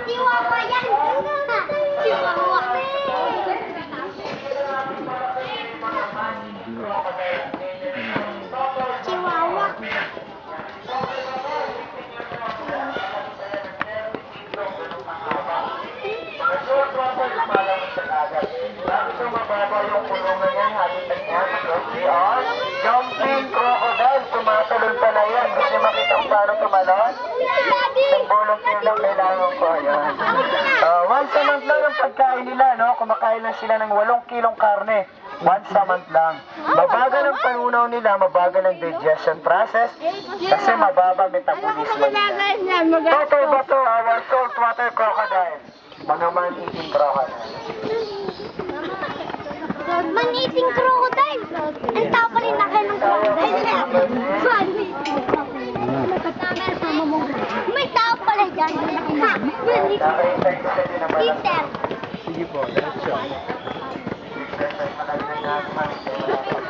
Chihuahua yan! Chihuahua! Chihuahua! Jumping crocodile, tumatalon pa na yan. Gusto niyo makita kung paano tumalon? Isang volunteer lang kailangan ko. Ayan. Once a month lang ang pagkain nila, no? Kumakain lang sila ng 8 kilong karne. Once a month lang. Mabagal ang panunaw nila, mabagal ang digestion process, kasi mababa metabolismo nila. Totoy ba to, our saltwater crocodile? Mga man-eating crocodile. Man-eating crocodile! Ang tao pa rin na kayo ng crocodile. May tao pala dyan. Peter! Sige po, diretso. Exercise, matagal na natin.